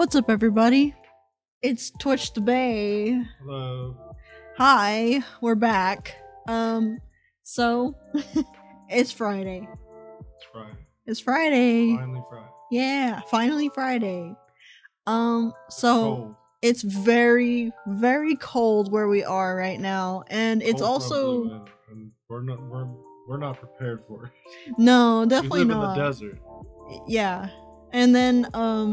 What's up, everybody? It's Twitch the Bay. Hello. Hi, we're back. So it's Friday. It's Friday. It's Friday. Finally Friday. Yeah, finally Friday. So Cold. it's very, very cold where we are right now, and it's Cold also front blew in, and we're not prepared for it. no, definitely We live not. in the desert. Yeah. And then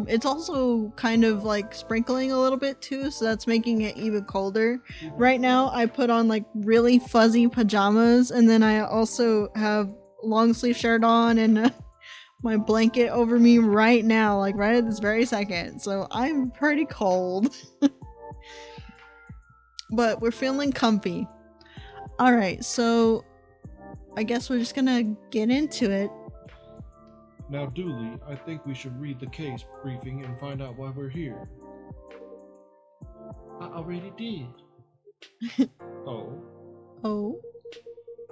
it's also kind of like sprinkling a little bit too, so that's making it even colder. Right now I put on like really fuzzy pajamas, and then I also have long sleeve shirt on and my blanket over me right now, like right at this very second. So I'm pretty cold. But we're feeling comfy. Alright, so I guess we're just gonna get into it. Now, Dooley, I think we should read the case briefing and find out why we're here. I already did. Oh. Oh?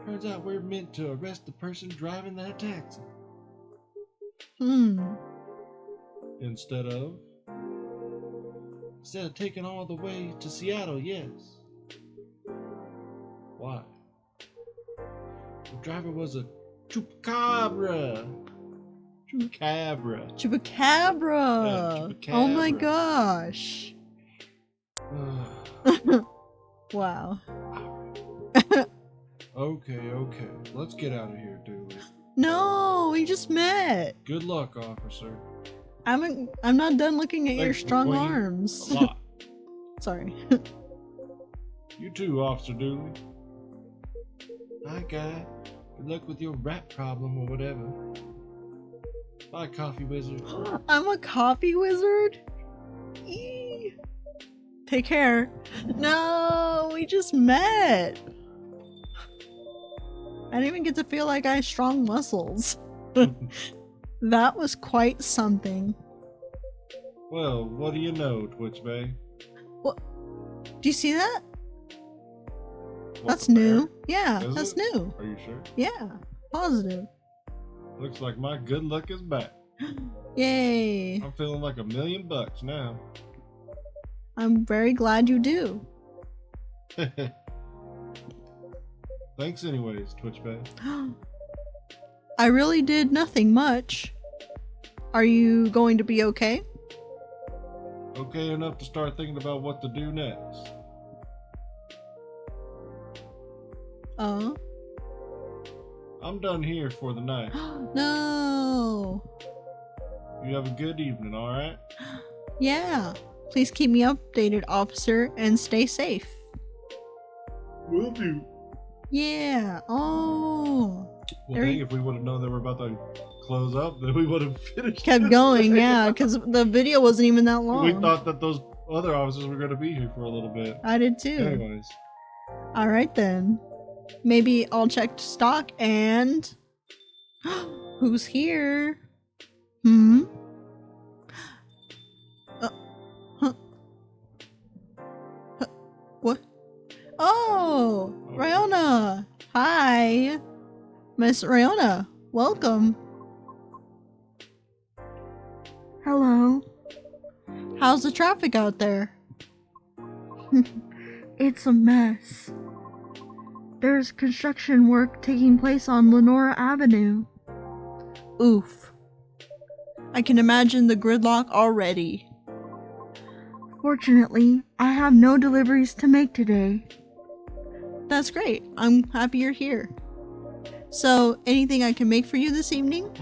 Turns out we're meant to arrest the person driving that taxi. Instead of taking all the way to Seattle, yes. Why? The driver was a chupacabra. Chupacabra. Chupacabra! Yeah, chupacabra. Oh my gosh. Wow. Okay. Let's get out of here, Dooley. No, we just met. Good luck, officer. I'm not done looking at your Thanks, strong Queen. arms. A lot. Sorry. You too, Officer Dooley. Hi, guy. Good luck with your rat problem or whatever. Bye, Coffee Wizard. I'm a coffee wizard? Eee. Take care. No, we just met. I didn't even get to feel like I had strong muscles. That was quite something. Well, what do you know, Twitch Bay? What? Do you see that? What, That's the new. bear? Yeah, Is that's it? new. Are you sure? Yeah, positive. Looks like my good luck is back. Yay. I'm feeling like $1,000,000 now. I'm very glad you do. Thanks anyways, Twitch Bay. I really did nothing much. Are you going to be okay? Okay enough to start thinking about what to do next. I'm done here for the night. No. You have a good evening, alright? Yeah. Please keep me updated, officer, and stay safe. Will do. Yeah. Oh. Well, dang, if we would have known they were about to close up, then we would have finished. Kept going, yeah, because the video wasn't even that long. We thought that those other officers were going to be here for a little bit. I did too. Anyways. Alright then. Maybe I'll check stock and... Who's here? What? Oh! Ryona! Hi! Miss Ryona, welcome. Hello. How's the traffic out there? It's a mess. There's construction work taking place on Lenora Avenue. Oof. I can imagine the gridlock already. Fortunately, I have no deliveries to make today. That's great. I'm happy you're here. So, anything I can make for you this evening?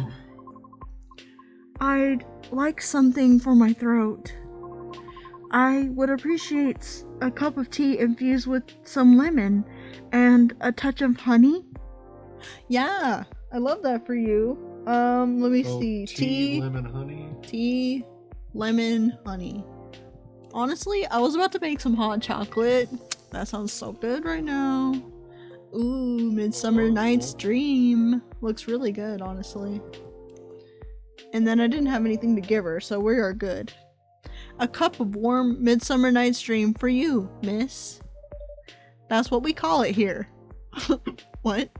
I'd like something for my throat. I would appreciate a cup of tea infused with some lemon and a touch of honey. Yeah, I love that for you. Let me see. Tea, lemon, honey. Tea, lemon, honey. Honestly, I was about to make some hot chocolate. That sounds so good right now. Ooh, Midsummer Night's Dream. Looks really good, honestly. And then I didn't have anything to give her, so we are good. A cup of warm Midsummer Night's Dream for you, miss. That's what we call it here. What?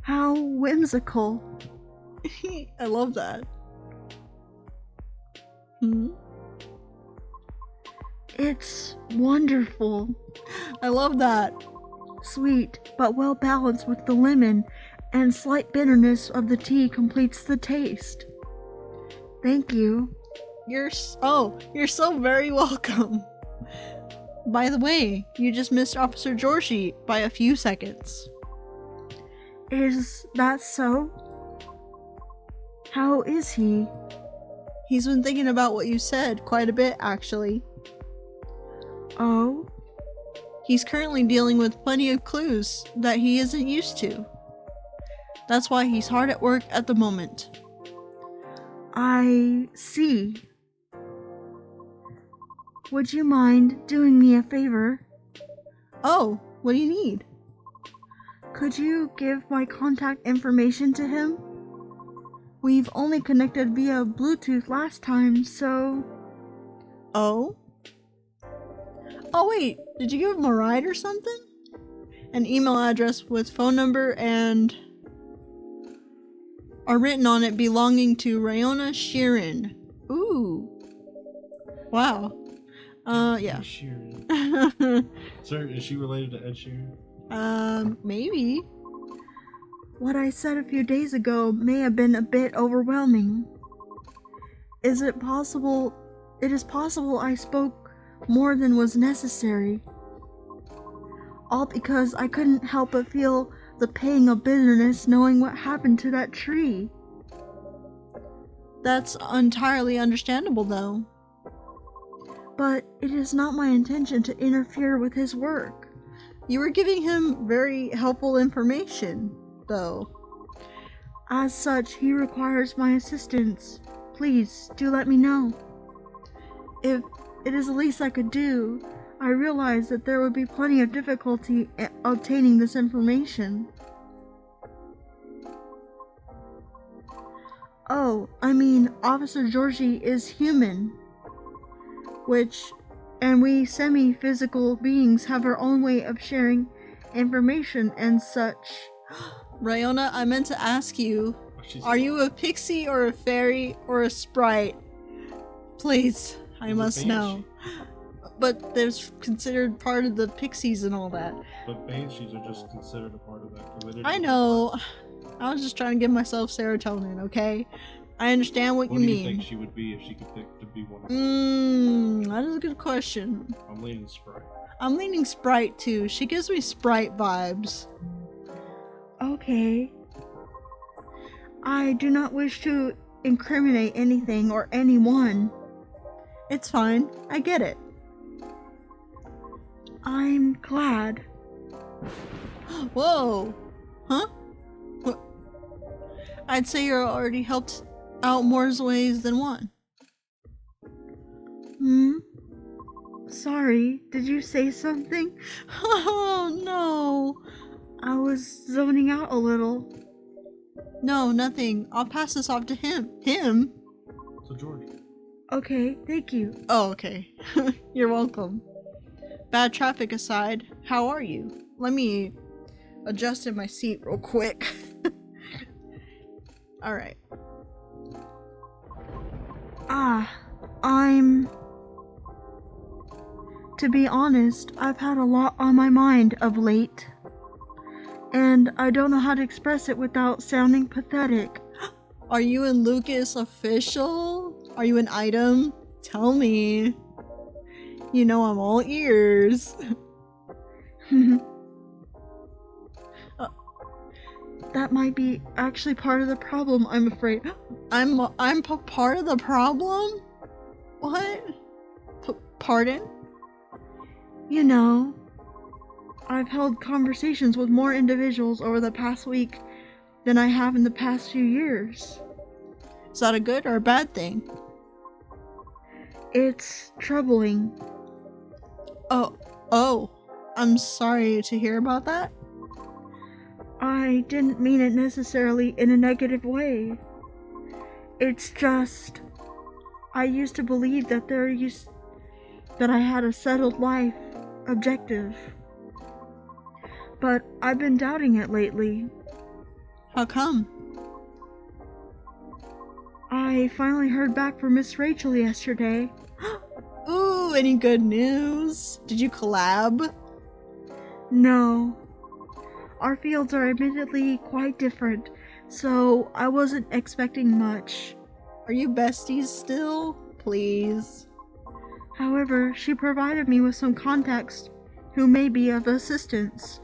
How whimsical. I love that. Hmm? It's wonderful. I love that. Sweet, but well balanced with the lemon, and slight bitterness of the tea completes the taste. Thank you. You're so very welcome. By the way, you just missed Officer Georgie by a few seconds. Is that so? How is he? He's been thinking about what you said quite a bit, actually. Oh? He's currently dealing with plenty of clues that he isn't used to. That's why he's hard at work at the moment. I see. Would you mind doing me a favor? Oh, what do you need? Could you give my contact information to him? We've only connected via Bluetooth last time, so... Oh? Oh wait, did you give him a ride or something? An email address with phone number and... are written on it belonging to Rayona Sheeran. Ooh. Wow. Yeah. Ed Sheeran. Sir, is she related to Ed Sheeran? Maybe. What I said a few days ago may have been a bit overwhelming. It is possible I spoke more than was necessary. All because I couldn't help but feel the pang of bitterness knowing what happened to that tree. That's entirely understandable, though. But it is not my intention to interfere with his work. You were giving him very helpful information, though. As such, he requires my assistance. Please, do let me know. If it is the least I could do, I realize that there would be plenty of difficulty obtaining this information. Oh, I mean, Officer Georgie is human. And we semi-physical beings have our own way of sharing information and such. Rayona, I meant to ask you, are you a pixie or a fairy or a sprite? Please, I must know. But there's considered part of the pixies and all that. But banshees are just considered a part of that community. I know. I was just trying to give myself serotonin, okay? I understand what you mean. What do you think she would be if she could pick to be one of them? That is a good question. I'm leaning Sprite. I'm leaning Sprite too. She gives me Sprite vibes. Okay. I do not wish to incriminate anything or anyone. It's fine. I get it. I'm glad. Whoa. Huh? I'd say you're already helped out more ways than one. Sorry, did you say something? Oh, no. I was zoning out a little. No, nothing. I'll pass this off to him. Him? So, Georgie. Okay, thank you. Oh, okay. You're welcome. Bad traffic aside, how are you? Let me adjust in my seat real quick. Alright. To be honest, I've had a lot on my mind of late. And I don't know how to express it without sounding pathetic. Are you and Lucas official? Are you an item? Tell me. You know I'm all ears. That might be actually part of the problem, I'm afraid. I'm part of the problem? What? Pardon? You know, I've held conversations with more individuals over the past week than I have in the past few years. Is that a good or a bad thing? It's troubling. Oh, I'm sorry to hear about that. I didn't mean it necessarily in a negative way. It's just, I used to believe that that I had a settled life objective. But I've been doubting it lately. How come? I finally heard back from Miss Rachel yesterday. Ooh, any good news? Did you collab? No. Our fields are admittedly quite different, so I wasn't expecting much. Are you besties still? Please. However, she provided me with some context who may be of assistance.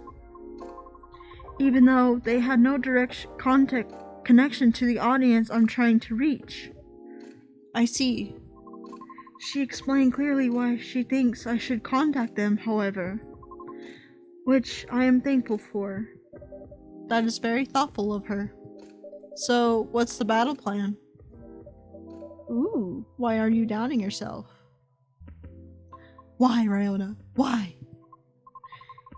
Even though they had no direct connection to the audience I'm trying to reach. I see. She explained clearly why she thinks I should contact them, however, which I am thankful for. That is very thoughtful of her. So, what's the battle plan? Ooh, why are you doubting yourself? Why, Ryota? Why?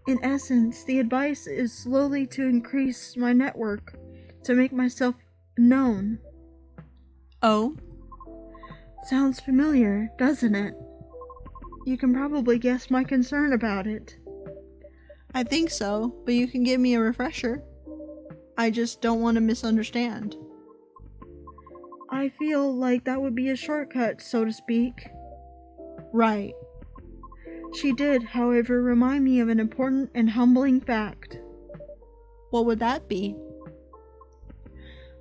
In essence, the advice is slowly to increase my network, to make myself known. Oh? Sounds familiar, doesn't it? You can probably guess my concern about it. I think so, but you can give me a refresher. I just don't want to misunderstand. I feel like that would be a shortcut, so to speak. Right. She did, however, remind me of an important and humbling fact. What would that be?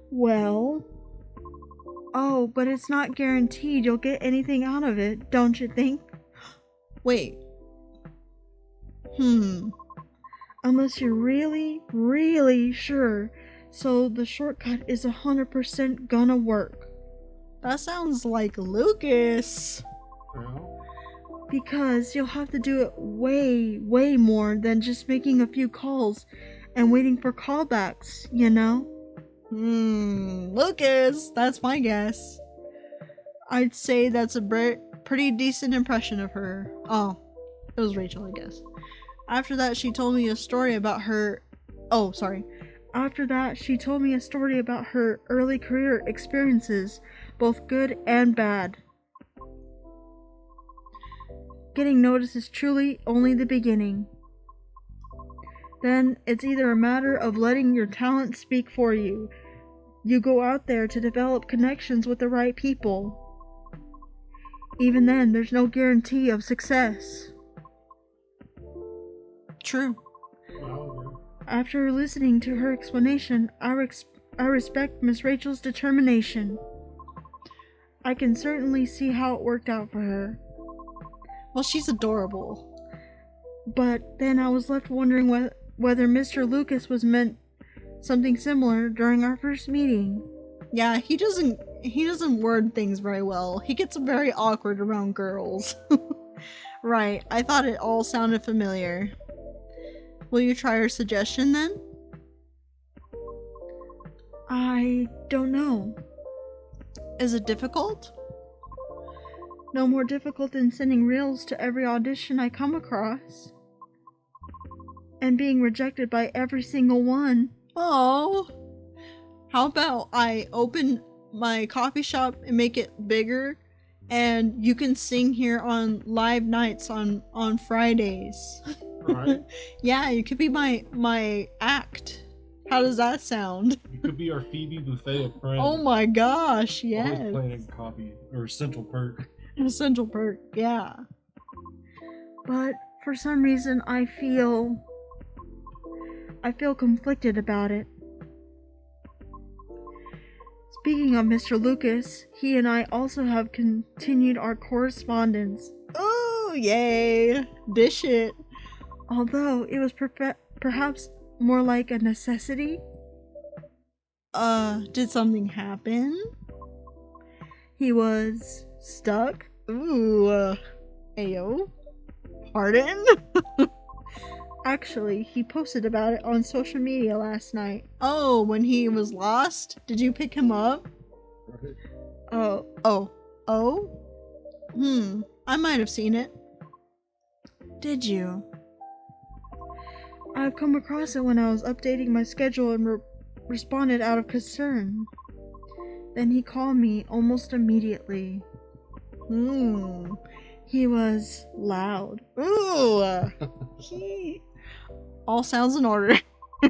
Well... Oh, but it's not guaranteed you'll get anything out of it, don't you think? Wait. Unless you're really, really sure, so the shortcut is 100% gonna work. That sounds like Lucas. Well, Because you'll have to do it way, way more than just making a few calls and waiting for callbacks, you know? Lucas, that's my guess. I'd say that's a pretty decent impression of her. Oh, it was Rachel, I guess. After that, she told me a story about her... Oh, sorry. After that, she told me a story about her early career experiences, both good and bad. Getting noticed is truly only the beginning. Then it's either a matter of letting your talent speak for you. You go out there to develop connections with the right people. Even then, there's no guarantee of success. True. well, After listening to her explanation, I respect Miss Rachel's determination. I can certainly see how it worked out for her. Well, she's adorable. But then I was left wondering whether Mr. Lucas was meant something similar during our first meeting. Yeah, he doesn't word things very well. He gets very awkward around girls. Right, I thought it all sounded familiar. Will you try her suggestion then? I don't know. Is it difficult? No more difficult than sending reels to every audition I come across. And being rejected by every single one. Oh. How about I open my coffee shop and make it bigger, and you can sing here on live nights on Fridays. right? Yeah, you could be my act. How does that sound? You could be our Phoebe Buffet of friends. Oh my gosh, yes. Always playing in Copy or Central Perk. Central Perk, yeah. But for some reason I feel conflicted about it. Speaking of Mr. Lucas, he and I also have continued our correspondence. Oh, yay. Dish it. Although it was perhaps more like a necessity. Did something happen? He was stuck. Ooh, ayo. Pardon? Actually, he posted about it on social media last night. Oh, when he was lost? Did you pick him up? Right? Oh. I might have seen it. Did you? I've come across it when I was updating my schedule and responded out of concern. Then he called me almost immediately. He was loud. Ooh. He... All sounds in order.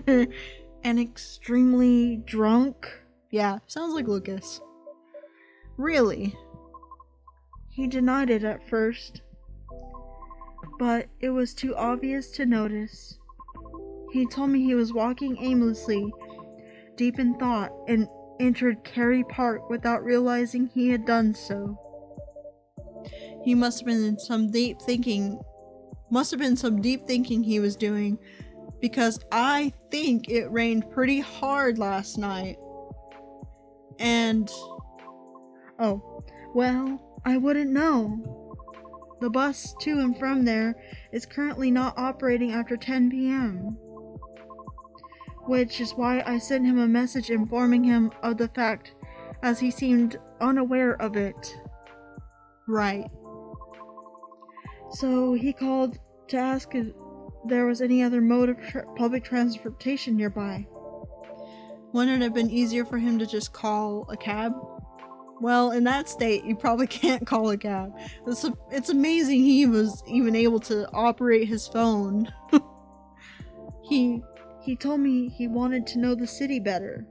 And extremely drunk. Yeah, sounds like Lucas. Really? He denied it at first, but it was too obvious to notice. He told me he was walking aimlessly, deep in thought, and entered Carey Park without realizing he had done so. He must have been some deep thinking he was doing, because I think it rained pretty hard last night. And Oh, well, I wouldn't know. The bus to and from there is currently not operating after 10 p.m. Which is why I sent him a message informing him of the fact, as he seemed unaware of it. right. So he called to ask if there was any other mode of public transportation nearby. Wouldn't it have been easier for him to just call a cab? Well, in that state, you probably can't call a cab. It's amazing he was even able to operate his phone. He told me he wanted to know the city better.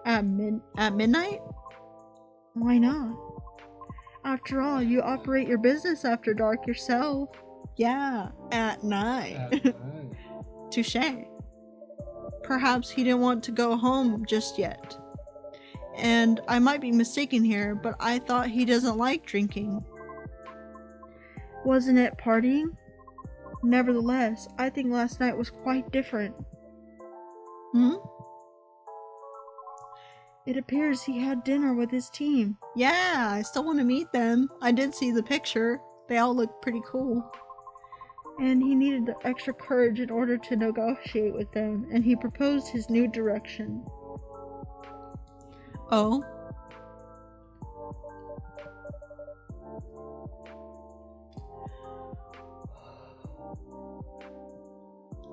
At midnight? Why not? After all, you operate your business after dark yourself. Yeah, at night. At night. Touché. Perhaps he didn't want to go home just yet. And I might be mistaken here, but I thought he doesn't like drinking. Wasn't it partying? Nevertheless, I think last night was quite different. Hmm? It appears he had dinner with his team. Yeah, I still want to meet them. I did see the picture. They all look pretty cool. And he needed the extra courage in order to negotiate with them, and he proposed his new direction. Oh?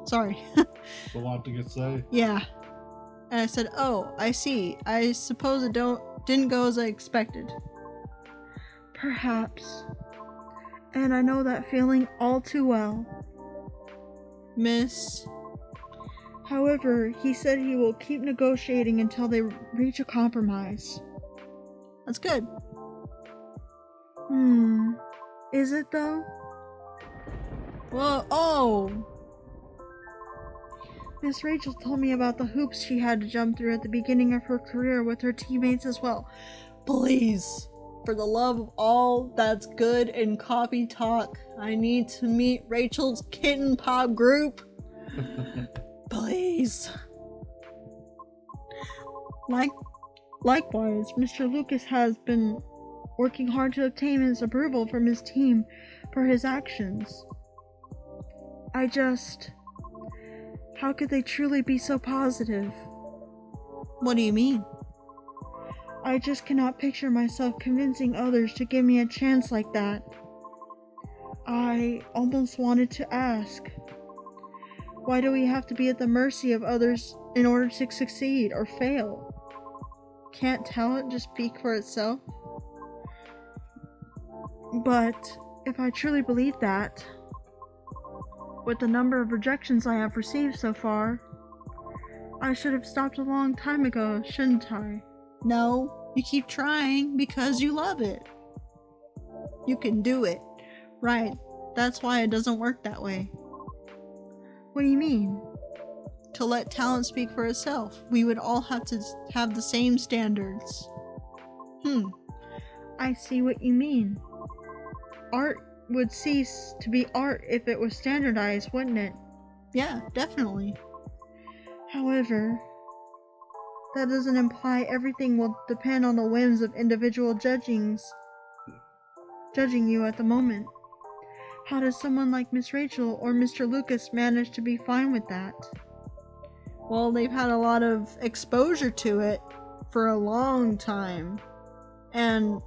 Sorry. It's a lot to get say. Yeah. And I said, oh, I see. I suppose it didn't go as I expected. Perhaps. And I know that feeling all too well. Miss... However, he said he will keep negotiating until they reach a compromise. That's good. Is it though? Whoa, oh! Miss Rachel told me about the hoops she had to jump through at the beginning of her career with her teammates as well. Please, for the love of all that's good in coffee talk, I need to meet Rachel's Kitten Pop group. Please. Likewise, Mr. Lucas has been working hard to obtain his approval from his team for his actions. How could they truly be so positive? What do you mean? I just cannot picture myself convincing others to give me a chance like that. I almost wanted to ask, why do we have to be at the mercy of others in order to succeed or fail? Can't talent just speak for itself? But if I truly believe that, with the number of rejections I have received so far, I should have stopped a long time ago, shouldn't I? No, you keep trying because you love it. You can do it. Right, that's why it doesn't work that way. What do you mean? To let talent speak for itself, we would all have to have the same standards. I see what you mean. Art would cease to be art if it was standardized, wouldn't it? Yeah, definitely. However, that doesn't imply everything will depend on the whims of individual judging you at the moment. How does someone like Miss Rachel or Mr. Lucas manage to be fine with that? Well, they've had a lot of exposure to it for a long time. And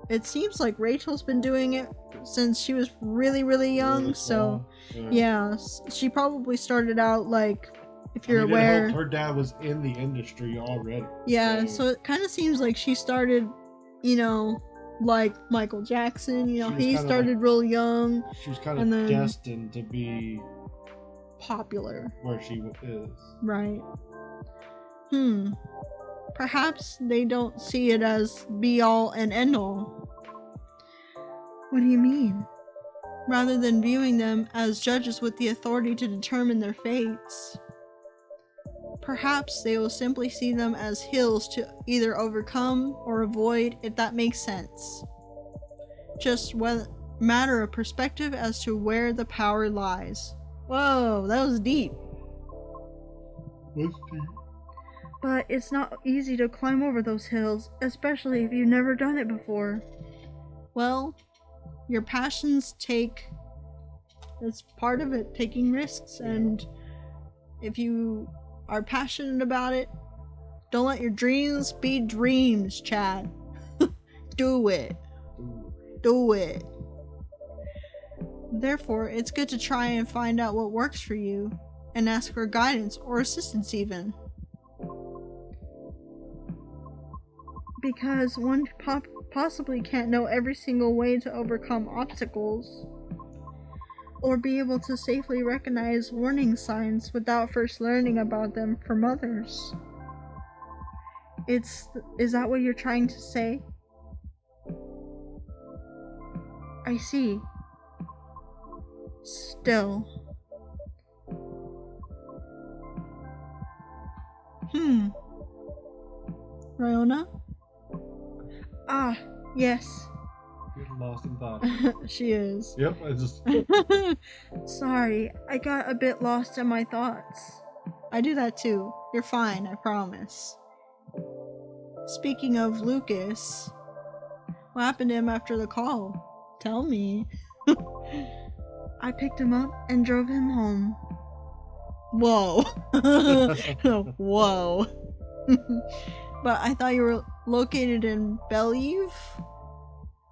it seems like Rachel's been doing it since she was really, really young. Really So, small. yeah, she probably started out like, if you're I mean, aware. her dad was in the industry already. Yeah, so it kind of seems like she started, like Michael Jackson, She was he kinda started real young, she was kind and of then- destined to be popular, where she is. right? Perhaps they don't see it as be all and end all. What do you mean? Rather than viewing them as judges with the authority to determine their fates. Perhaps they will simply see them as hills to either overcome or avoid, if that makes sense. Just matter of perspective as to where the power lies. Whoa, that was deep. What's deep? But it's not easy to climb over those hills, especially if you've never done it before. Well, your passions it's part of it, taking risks, and if you are passionate about it, don't let your dreams be dreams, Chad. Do it. Do it. Therefore, it's good to try and find out what works for you, and ask for guidance or assistance even. Because one possibly can't know every single way to overcome obstacles, or be able to safely recognize warning signs without first learning about them from others. Is that what you're trying to say? I see. Still. Ryona? Ah, yes. You're lost in thought. She is. Yep, I just. Sorry, I got a bit lost in my thoughts. I do that too. You're fine, I promise. Speaking of Lucas, what happened to him after the call? Tell me. I picked him up and drove him home. Whoa. Whoa. But I thought you were located in Believe?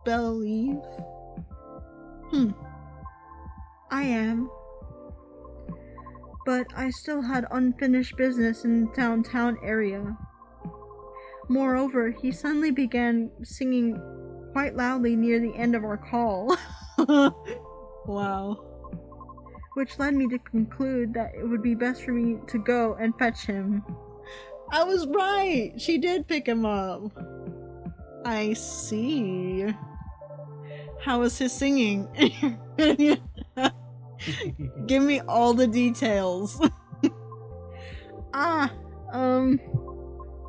Believe? I am. But I still had unfinished business in the downtown area. Moreover, he suddenly began singing quite loudly near the end of our call. Wow. Which led me to conclude that it would be best for me to go and fetch him. I was right! She did pick him up. I see. How was his singing? Give me all the details.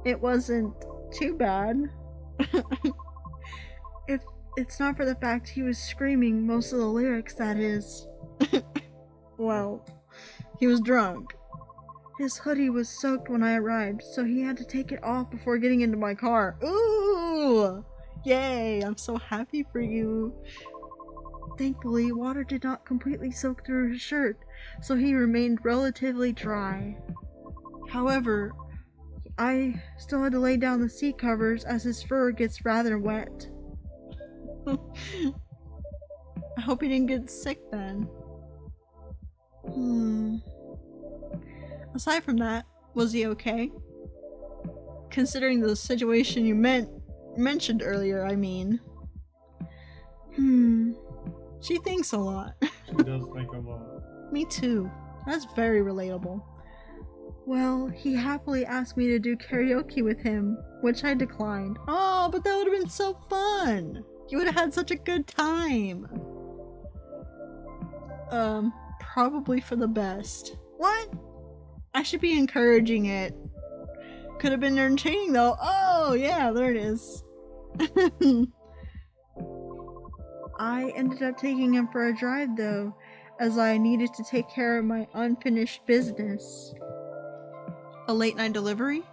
It wasn't too bad. If it's not for the fact he was screaming most of the lyrics, that is. Well, he was drunk. His hoodie was soaked when I arrived, so he had to take it off before getting into my car. Ooh! Yay! I'm so happy for you. Thankfully, water did not completely soak through his shirt, so he remained relatively dry. However, I still had to lay down the seat covers as his fur gets rather wet. I hope he didn't get sick then. Aside from that, was he okay? Considering the situation you mentioned earlier, I mean. She thinks a lot. She does think a lot. Me too. That's very relatable. Well, he happily asked me to do karaoke with him, which I declined. Oh, but that would have been so fun! You would have had such a good time! Probably for the best. What? I should be encouraging it. Could have been entertaining though. Oh, yeah, there it is. I ended up taking him for a drive though, as I needed to take care of my unfinished business. A late night delivery?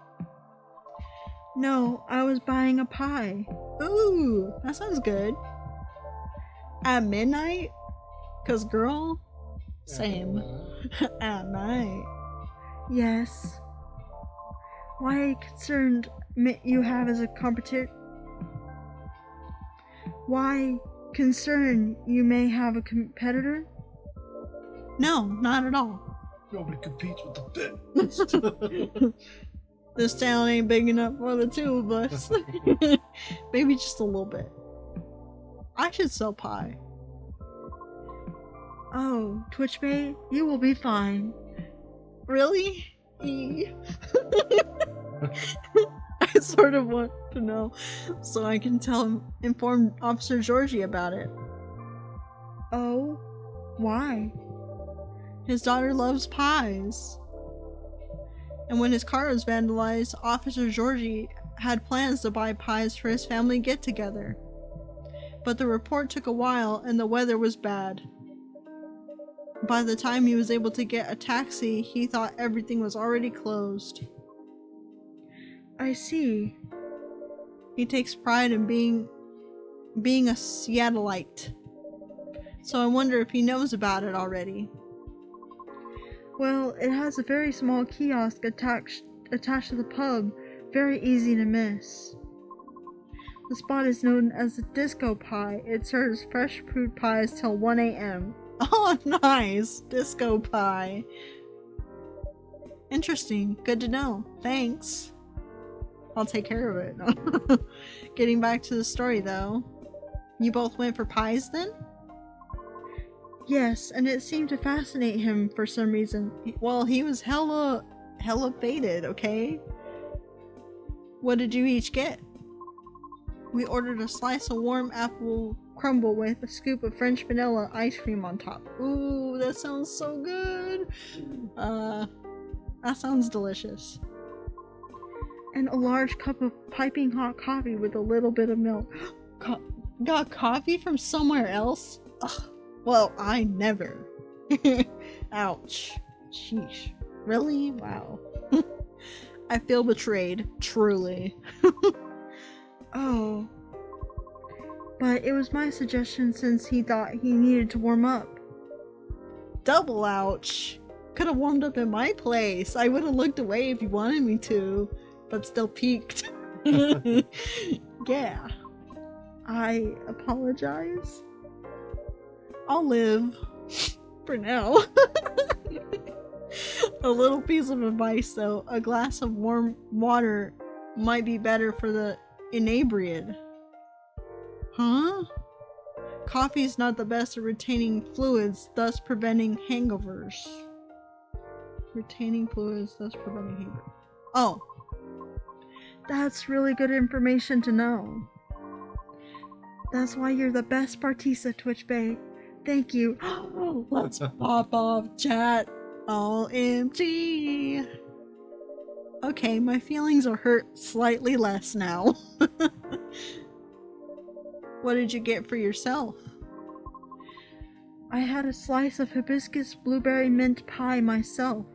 No, I was buying a pie. Ooh, that sounds good. At midnight? 'Cause girl, same. At night. Yes. Why concerned you have as a competitor? Why concern you may have a competitor? No, not at all. Nobody competes with the fit. This town ain't big enough for the two of us. Maybe just a little bit. I should sell pie. Oh, Twitchbait, you will be fine. Really? sort of want to know so I can inform Officer Georgie about it. Oh, why? His daughter loves pies. And when his car was vandalized, Officer Georgie had plans to buy pies for his family get-together. But the report took a while and the weather was bad. By the time he was able to get a taxi, he thought everything was already closed. I see. He takes pride in being a Seattleite. So I wonder if he knows about it already. Well, it has a very small kiosk attached to the pub. Very easy to miss. The spot is known as the Disco Pie. It serves fresh fruit pies till 1 a.m. Oh, nice! Disco pie. Interesting. Good to know. Thanks. I'll take care of it. Getting back to the story, though. You both went for pies, then? Yes, and it seemed to fascinate him for some reason. Well, he was hella faded, okay? What did you each get? We ordered a slice of warm apple crumble with a scoop of French vanilla ice cream on top. Ooh, that sounds so good! That sounds delicious. And a large cup of piping hot coffee with a little bit of milk. Got coffee from somewhere else? Ugh. Well, I never. Ouch. Sheesh. Really? Wow. I feel betrayed. Truly. Oh. But it was my suggestion since he thought he needed to warm up. Double ouch. Could have warmed up in my place. I would have looked away if you wanted me to, but still peeked. Yeah. I apologize. I'll live. For now. A little piece of advice though. A glass of warm water might be better for the inebriated. Huh? Coffee is not the best at retaining fluids, thus preventing hangovers. Retaining fluids, thus preventing hangovers. Oh. That's really good information to know. That's why you're the best Partisa, Twitch Bay. Thank you. Let's pop off chat. OMG. Okay, my feelings are hurt slightly less now. What did you get for yourself? I had a slice of hibiscus blueberry mint pie myself.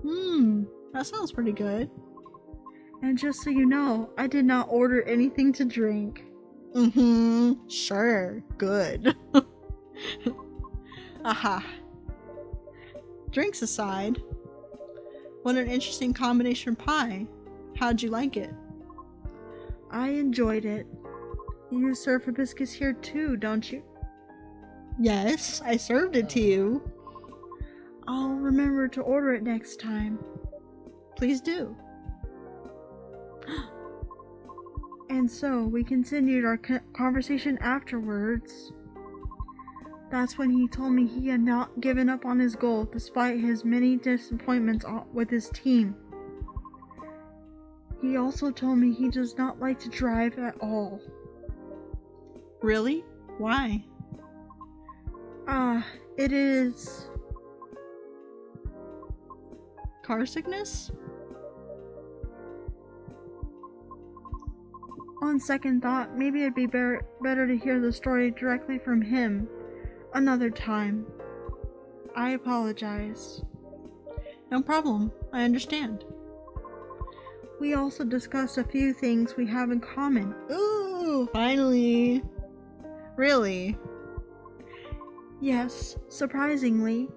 That sounds pretty good. And just so you know, I did not order anything to drink. Sure. Good. Aha. Drinks aside, what an interesting combination pie. How'd you like it? I enjoyed it. You serve hibiscus here too, don't you? Yes, I served it to you. I'll remember to order it next time. Please do. And so, we continued our conversation afterwards. That's when he told me he had not given up on his goal despite his many disappointments with his team. He also told me he does not like to drive at all. Really? Why? It is... car sickness? On second thought, maybe it'd be better to hear the story directly from him. Another time. I apologize. No problem. I understand. We also discussed a few things we have in common. Ooh, finally. Really? Yes, surprisingly.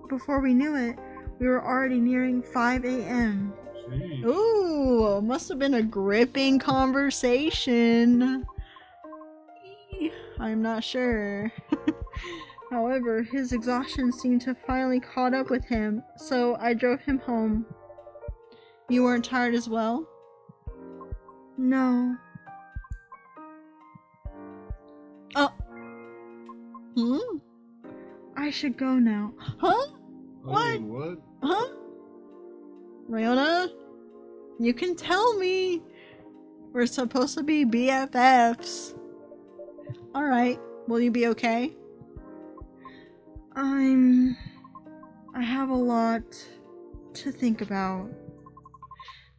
Before we knew it, we were already nearing 5 a.m. Jeez. Ooh, must have been a gripping conversation. I'm not sure. However, his exhaustion seemed to have finally caught up with him, so I drove him home. You weren't tired as well? No. Oh. I should go now. Huh? Wait, What? what? Huh? Riona? You can tell me. We're supposed to be BFFs. Alright, will you be okay? I have a lot to think about.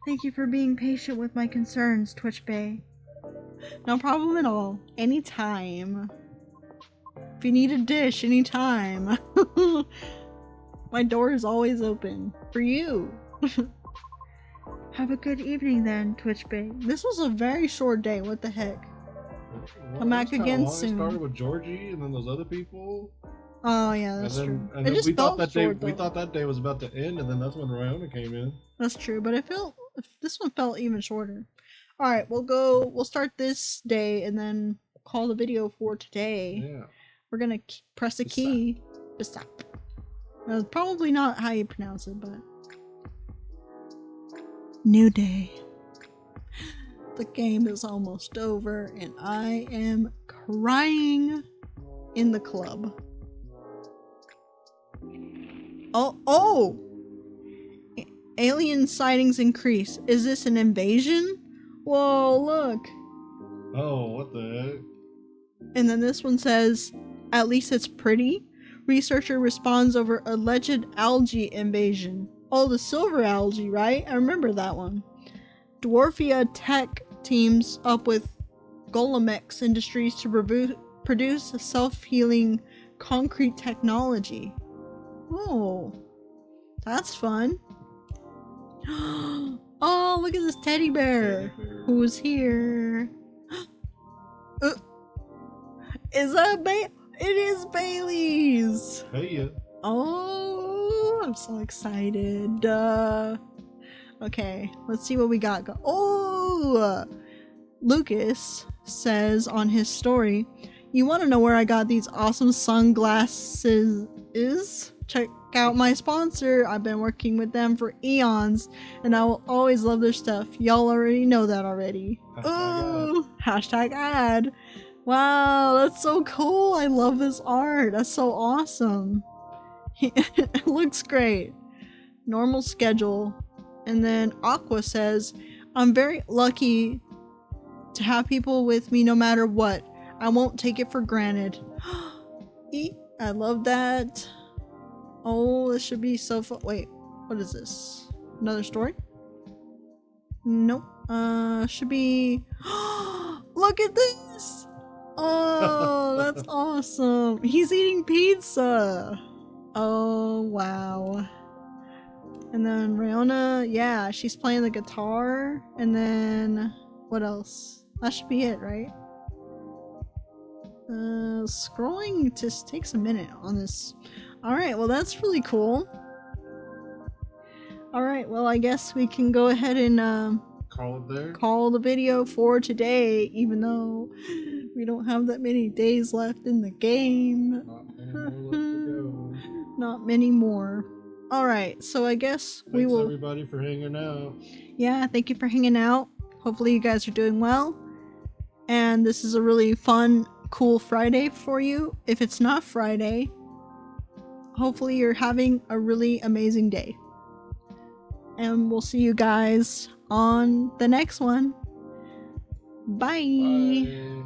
Thank you for being patient with my concerns, Twitch Bay. No problem at all. Anytime. If you need a dish, anytime. My door is always open. For you. Have a good evening then, Twitch Bay. This was a very short day. What the heck? Come back again soon. It started with Georgie and then those other people. Oh yeah, that's and then, true. And It then just we thought felt that day short, we though. thought that day was about to end, and then that's when Riona came in. That's true, but this one felt even shorter. Alright, we'll start this day and then call the video for today. Yeah. We're gonna press a key. Besap. That's probably not how you pronounce it, but... New day. The game is almost over and I am crying in the club. Oh! Alien sightings increase. Is this an invasion? Whoa, look. Oh, what the heck? And then this one says, at least it's pretty. Researcher responds over alleged algae invasion. Oh, the silver algae, right? I remember that one. Dwarfia Tech teams up with Golomex Industries to produce a self-healing concrete technology. Oh, that's fun. Oh, look at this teddy bear. Who's here? Is that it is Bailey's. Hey, yeah. Oh, I'm so excited. Okay, let's see what we got. Oh, Lucas says on his story, you want to know where I got these awesome sunglasses? Check out my sponsor. I've been working with them for eons, and I will always love their stuff. Y'all already know that already. Oh, hashtag ad. Wow, that's so cool. I love this art. That's so awesome. It looks great. Normal schedule. And then Aqua says, I'm very lucky to have people with me no matter what. I won't take it for granted. I love that. Oh, this should be so fun. Wait, what is this? Another story? Nope. Should be... Look at this! Oh, that's awesome. He's eating pizza. Oh, wow. And then Riona, yeah, she's playing the guitar. And then what else? That should be it, right? Scrolling just takes a minute on this. Alright, well that's really cool. Alright, well I guess we can go ahead and Call it there. call the video for today, even though we don't have that many days left in the game. Not many more. Alright, so I guess we Thanks will... everybody for hanging out. Yeah, thank you for hanging out. Hopefully you guys are doing well. And this is a really fun, cool Friday for you. If it's not Friday, hopefully you're having a really amazing day. And we'll see you guys on the next one. Bye. Bye.